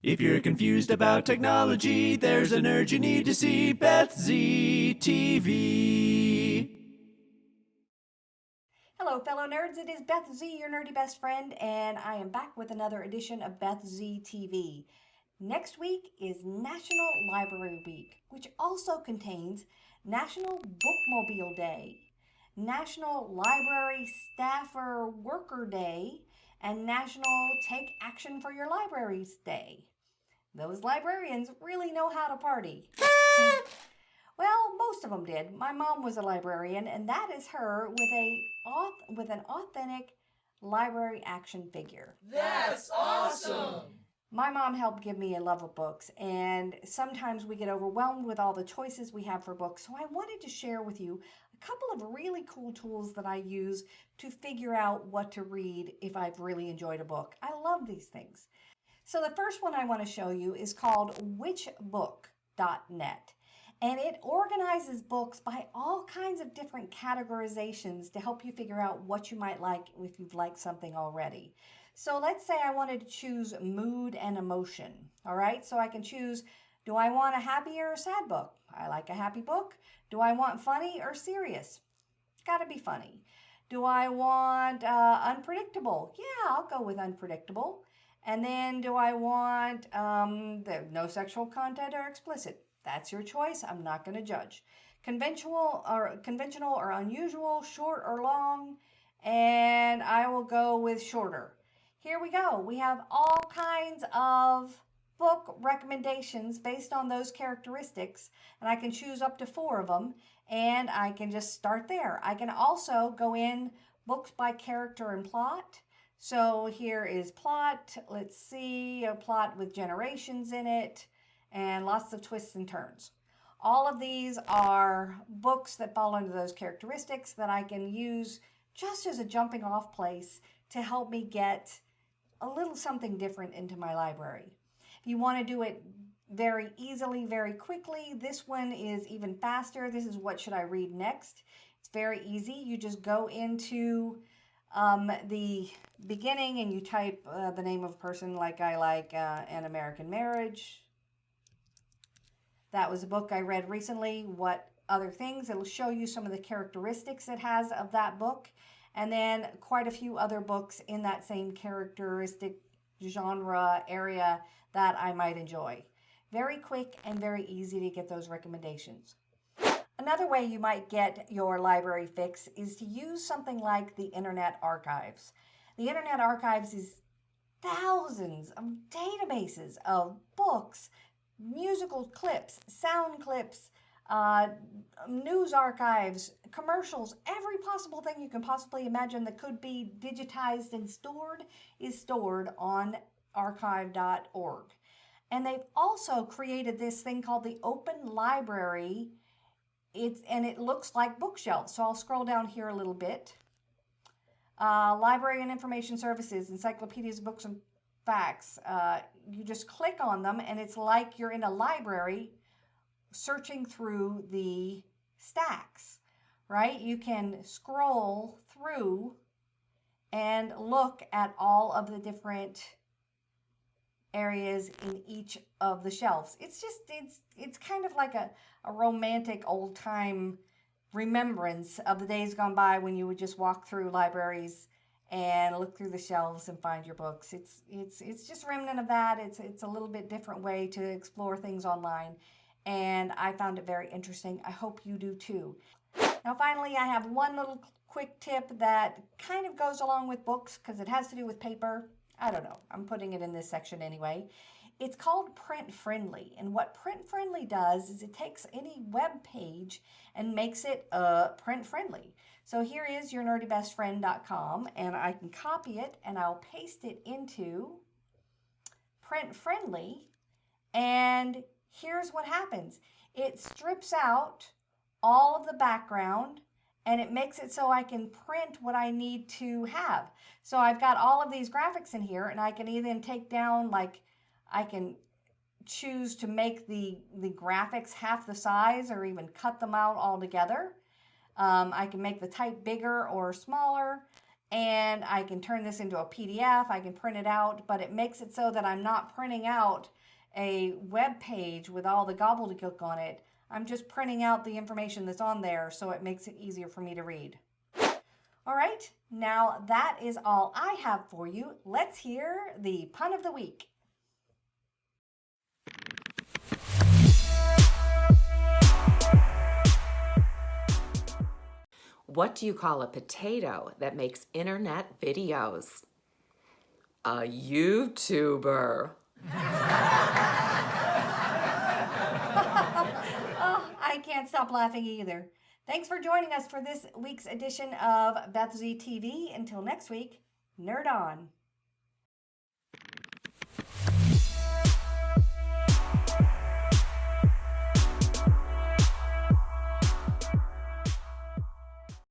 If you're confused about technology, there's a nerd you need to see, Beth Z TV. Hello, fellow nerds. It is Beth Z, your nerdy best friend, and I am back with another edition of Beth Z TV. Next week is National Library Week, which also contains National Bookmobile Day, National Library Staffer Worker Day, and National Take Action for Your Libraries Day. Those librarians really know how to party. Well, most of them did. My mom was a librarian, and that is her with an authentic library action figure. That's awesome! My mom helped give me a love of books, and sometimes we get overwhelmed with all the choices we have for books. So I wanted to share with you a couple of really cool tools that I use to figure out what to read if I've really enjoyed a book. I love these things. So the first one I want to show you is called Whichbook.net. And it organizes books by all kinds of different categorizations to help you figure out what you might like if you've liked something already. So let's say I wanted to choose mood and emotion. All right, so I can choose, do I want a happy or a sad book? I like a happy book. Do I want funny or serious? Gotta be funny. Do I want unpredictable? Yeah, I'll go with unpredictable. And then do I want no sexual content or explicit? That's your choice. I'm not going to judge. Conventional or unusual, short or long, and I will go with shorter. Here we go. We have all kinds of book recommendations based on those characteristics, and I can choose up to 4 of them, and I can just start there. I can also go in books by character and plot. So here is plot. Let's see, a plot with generations in it and lots of twists and turns. All of these are books that fall under those characteristics that I can use just as a jumping off place to help me get a little something different into my library. If you want to do it very easily, very quickly, this one is even faster. This is What Should I Read Next? It's very easy. You just go into the beginning and you type the name of a person, like I like An American Marriage. That was a book I read recently. What other things? It'll show you some of the characteristics it has of that book, and then quite a few other books in that same characteristic genre area that I might enjoy. Very quick and very easy to get those recommendations. Another way you might get your library fix is to use something like the Internet Archives. The Internet Archives is thousands of databases of books, musical clips, sound clips, news archives, commercials, every possible thing you can possibly imagine that could be digitized and stored is stored on archive.org. And they've also created this thing called the Open Library. It looks like bookshelves. So I'll scroll down here a little bit. Library and Information Services, encyclopedias, books, and facts. You just click on them and it's like you're in a library searching through the stacks, right? You can scroll through and look at all of the different areas in each of the shelves. It's kind of like a romantic old time remembrance of the days gone by when you would just walk through libraries and look through the shelves and find your books. It's just a remnant of that. It's a little bit different way to explore things online, and I found it very interesting. I hope you do too. Now finally, I have one little quick tip that kind of goes along with books because it has to do with paper. I don't know. I'm putting it in this section anyway. It's called Print Friendly, and what Print Friendly does is it takes any web page and makes it print friendly. So here is yournerdybestfriend.com, and I can copy it and I'll paste it into Print Friendly, and here's what happens. It strips out all of the background and it makes it so I can print what I need to have. So I've got all of these graphics in here, and I can either take down, like, I can choose to make the graphics half the size or even cut them out altogether. I can make the type bigger or smaller. and I can turn this into a PDF. I can print it out, but it makes it so that I'm not printing out a web page with all the gobbledygook on it. I'm just printing out the information that's on there, so it makes it easier for me to read. All right, now that is all I have for you. Let's hear the pun of the week. What do you call a potato that makes internet videos? A YouTuber. Oh, I can't stop laughing either. Thanks for joining us for this week's edition of Beth Z TV. Until next week, nerd on.